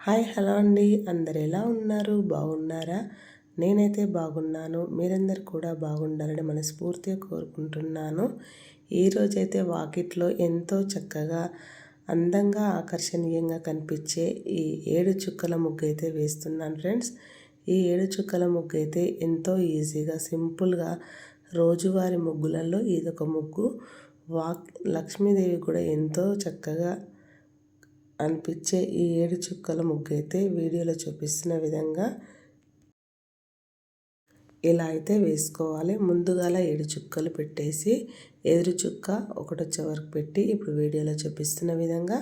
Hi hello అండి, అందరు ఎలా ఉన్నారు? బాగున్నారా? నేనైతే బాగున్నాను. మీరందరూ కూడా బాగుండాలని మనస్ఫూర్తిగా కోరుకుంటున్నాను. ఈరోజైతే వాకిట్లో ఎంతో చక్కగా అందంగా ఆకర్షణీయంగా కనిపించే ఈ 7 చుక్కల ముగ్గు అయితే వేస్తున్నాను ఫ్రెండ్స్. ఈ 7 చుక్కల ముగ్గు అయితే ఎంతో ఈజీగా సింపుల్గా రోజువారీ ముగ్గులలో ఇదొక ముగ్గు. లక్ష్మీదేవి కూడా ఎంతో చక్కగా అనిపించే ఈ 7 చుక్కల ముగ్గు అయితే వీడియోలో చూపిస్తున్న విధంగా ఇలా అయితే వేసుకోవాలి. ముందుగాల 7 చుక్కలు పెట్టేసి ఎదురు చుక్క ఒకటొచ్చే వరకు పెట్టి ఇప్పుడు వీడియోలో చూపిస్తున్న విధంగా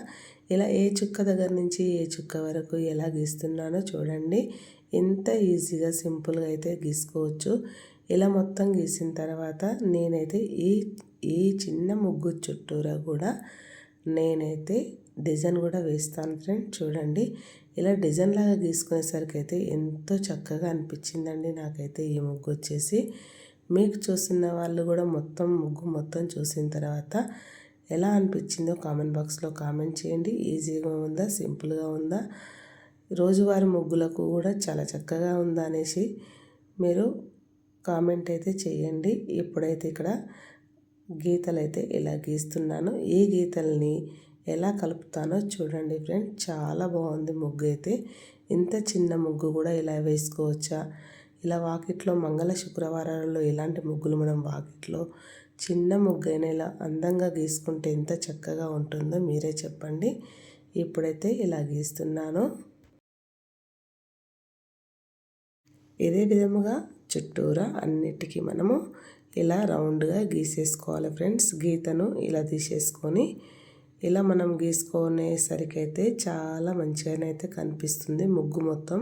ఇలా ఏ చుక్క దగ్గర నుంచి ఏ చుక్క వరకు ఎలా గీస్తున్నానో చూడండి. ఎంత ఈజీగా సింపుల్గా అయితే గీసుకోవచ్చు. ఇలా మొత్తం గీసిన తర్వాత నేనైతే ఈ చిన్న ముగ్గు చుట్టూరా కూడా నేనైతే డిజైన్ కూడా వేస్తాను ఫ్రెండ్. చూడండి, ఇలా డిజైన్ లాగా గీసుకునేసరికి అయితే ఎంతో చక్కగా అనిపించిందండి నాకైతే ఈ ముగ్గు వచ్చేసి. మీకు చూస్తున్న వాళ్ళు కూడా ముగ్గు మొత్తం చూసిన తర్వాత ఎలా అనిపించిందో కామెంట్ బాక్స్లో కామెంట్ చేయండి. ఈజీగా ఉందా, సింపుల్గా ఉందా, రోజువారీ ముగ్గులకు కూడా చాలా చక్కగా ఉందా అనేసి మీరు కామెంట్ అయితే చేయండి. ఇప్పుడైతే ఇక్కడ గీతలు అయితే ఇలా గీస్తున్నాను. ఈ గీతల్ని ఎలా కలుపుతానో చూడండి ఫ్రెండ్. చాలా బాగుంది ముగ్గు అయితే. ఇంత చిన్న ముగ్గు కూడా ఇలా వేసుకోవచ్చా? ఇలా వాకిట్లో మంగళ శుక్రవారాలలో ఇలాంటి ముగ్గులు మనం వాకిట్లో చిన్న ముగ్గు అయినా ఇలా అందంగా గీసుకుంటే ఎంత చక్కగా ఉంటుందో మీరే చెప్పండి. ఇప్పుడైతే ఇలా గీస్తున్నాను. ఇదే విధముగా చుట్టూరా అన్నిటికీ మనము ఇలా రౌండ్గా గీసేసుకోవాలి ఫ్రెండ్స్. గీతను ఇలా తీసేసుకొని ఇలా మనం గీసుకునేసరికి అయితే చాలా మంచిగానైతే కనిపిస్తుంది ముగ్గు మొత్తం.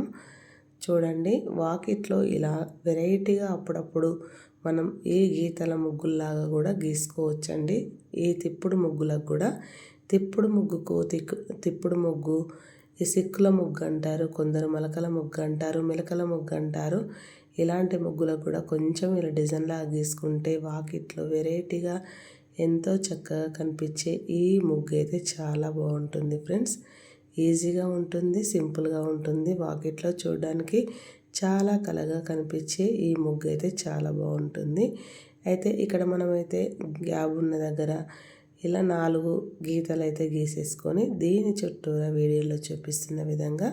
చూడండి, వాకిట్లో ఇలా వెరైటీగా అప్పుడప్పుడు మనం ఈ గీతల ముగ్గుల్లాగా కూడా గీసుకోవచ్చండి. ఈ తిప్పుడు ముగ్గులకు కూడా తిప్పుడు ముగ్గుకు తిప్పుడు ముగ్గు, ఈ సిక్కుల ముగ్గు అంటారు, కొందరు మలకల ముగ్గు అంటారు, మెలకల ముగ్గు అంటారు. ఇలాంటి ముగ్గులకు కూడా కొంచెం ఇలా డిజైన్ లాగా గీసుకుంటే వాకిట్లో వెరైటీగా ఎంతో చక్కగా కనిపించే ఈ ముగ్గు అయితే చాలా బాగుంటుంది ఫ్రెండ్స్. ఈజీగా ఉంటుంది, సింపుల్గా ఉంటుంది. వాకిట్లో చూడడానికి చాలా కళగా కనిపించే ఈ ముగ్గు అయితే చాలా బాగుంటుంది. అయితే ఇక్కడ మనమైతే గ్యాప్ ఉన్న దగ్గర ఇలా 4 గీతలు అయితే గీసేసుకొని దీని చుట్టూరా వీడియోలో చూపిస్తున్న విధంగా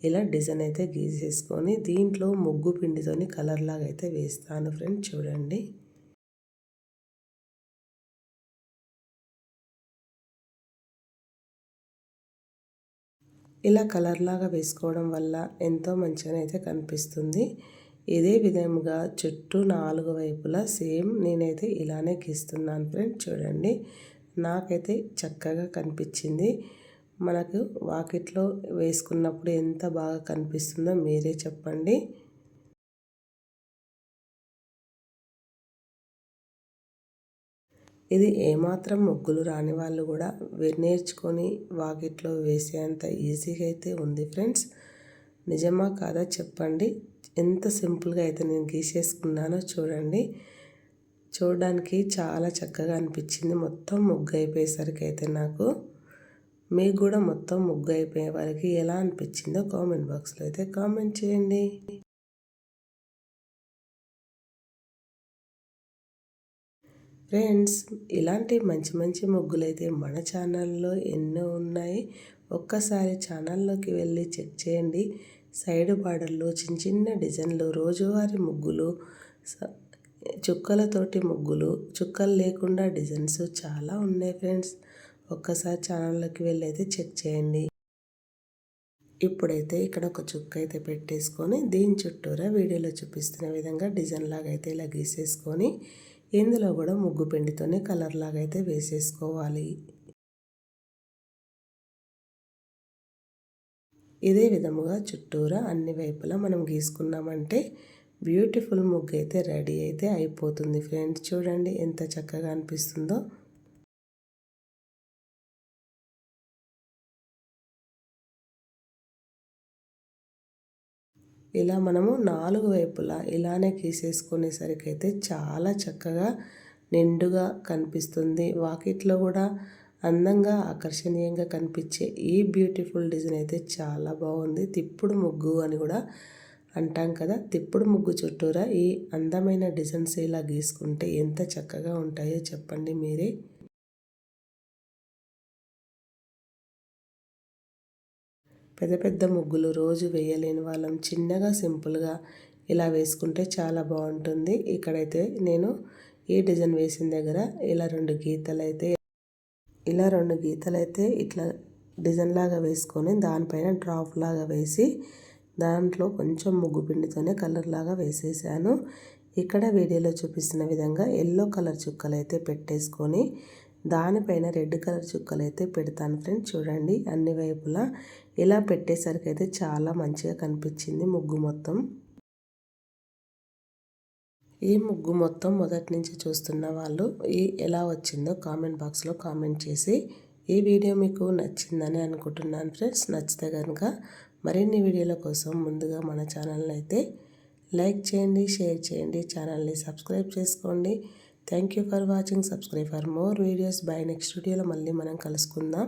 ఇలా డిజైన్ అయితే గీసేసుకొని దీంట్లో ముగ్గు పిండితోని కలర్ లాగా అయితే వేస్తాను ఫ్రెండ్. చూడండి, ఇలా కలర్ లాగా వేసుకోవడం వల్ల ఎంతో మంచిగానైతే కనిపిస్తుంది. ఇదే విధంగా చుట్టూ 4 వైపులా సేమ్ నేనైతే ఇలానే గీస్తున్నాను ఫ్రెండ్. చూడండి, నాకైతే చక్కగా కనిపించింది. మనకు వాకిట్లో వేసుకున్నప్పుడు ఎంత బాగా కనిపిస్తుందో మీరే చెప్పండి. ఇది ఏమాత్రం ముగ్గులు రాని వాళ్ళు కూడా నేర్చుకొని వాకిట్లో వేసేంత ఈజీగా అయితే ఉంది ఫ్రెండ్స్. నిజమా కాదా చెప్పండి. ఎంత సింపుల్గా అయితే నేను గీసేసుకున్నానో చూడండి. చూడడానికి చాలా చక్కగా అనిపించింది మొత్తం ముగ్గు అయిపోయేసరికి అయితే నాకు. మీకు కూడా మొత్తం ముగ్గు అయిపోయే వరకు ఎలా అనిపించిందో కామెంట్ బాక్స్లో అయితే కామెంట్ చేయండి. ఫ్రెండ్స్, ఇలాంటి మంచి మంచి ముగ్గులు అయితే మన ఛానల్లో ఎన్నో ఉన్నాయి. ఒక్కసారి ఛానల్లోకి వెళ్ళి చెక్ చేయండి. సైడ్ బార్డర్లు, చిన్న చిన్న డిజైన్లు, రోజువారీ ముగ్గులు, చుక్కలతోటి ముగ్గులు, చుక్కలు లేకుండా డిజైన్స్ చాలా ఉన్నాయి ఫ్రెండ్స్. ఒక్కసారి ఛానల్లోకి వెళ్ళి అయితే చెక్ చేయండి. ఇప్పుడైతే ఇక్కడ ఒక చుక్క అయితే పెట్టేసుకొని దీని చుట్టూరా వీడియోలో చూపిస్తున్న విధంగా డిజైన్ లాగా అయితే ఇలా గీసేసుకొని ఇందులో కూడా ముగ్గు పిండితోనే కలర్ లాగా అయితే వేసేసుకోవాలి. ఇదే విధముగా చుట్టూరా అన్ని వైపులా మనం గీసుకున్నామంటే బ్యూటిఫుల్ ముగ్గు అయితే రెడీ అయితే అయిపోతుంది ఫ్రెండ్స్. చూడండి ఎంత చక్కగా అనిపిస్తుందో. ఇలా మనము 4 వైపులా ఇలానే గీసేసుకునేసరికి అయితే చాలా చక్కగా నిండుగా కనిపిస్తుంది. వాకిట్లో కూడా అందంగా ఆకర్షణీయంగా కనిపించే ఈ బ్యూటిఫుల్ డిజైన్ అయితే చాలా బాగుంది. తిప్పుడు ముగ్గు అని కూడా అంటాం కదా. తిప్పుడు ముగ్గు చుట్టూరా ఈ అందమైన డిజైన్స్ ఇలా గీసుకుంటే ఎంత చక్కగా ఉంటాయో చెప్పండి మీరే. పెద్ద పెద్ద ముగ్గులు రోజు వేయలేని వాళ్ళం చిన్నగా సింపుల్గా ఇలా వేసుకుంటే చాలా బాగుంటుంది. ఇక్కడైతే నేను ఈ డిజైన్ వేసిన దగ్గర ఇలా రెండు గీతలైతే ఇట్లా డిజైన్ లాగా వేసుకొని దానిపైన డ్రాప్ లాగా వేసి దాంట్లో కొంచెం ముగ్గు పిండితోనే కలర్ లాగా వేసేసాను. ఇక్కడ వీడియోలో చూపిస్తున్న విధంగా ఎల్లో కలర్ చుక్కలు అయితే పెట్టేసుకొని దానిపైన రెడ్ కలర్ చుక్కలు అయితే పెడతాను ఫ్రెండ్స్. చూడండి అన్ని వైపులా ఇలా పెట్టేసరికి అయితే చాలా మంచిగా కనిపించింది ముగ్గు మొత్తం. ఈ ముగ్గు మొత్తం మొదటి నుంచి చూస్తున్న వాళ్ళు ఎలా వచ్చిందో కామెంట్ బాక్స్లో కామెంట్ చేసి ఈ వీడియో మీకు నచ్చిందని అనుకుంటున్నాను ఫ్రెండ్స్. నచ్చితే కనుక మరిన్ని వీడియోల కోసం ముందుగా మన ఛానల్ని అయితే లైక్ చేయండి, షేర్ చేయండి, ఛానల్ని సబ్స్క్రైబ్ చేసుకోండి. Thank you for watching. Subscribe for more videos. By next వీడియోలో మళ్ళీ మనం కలుసుకుందాం.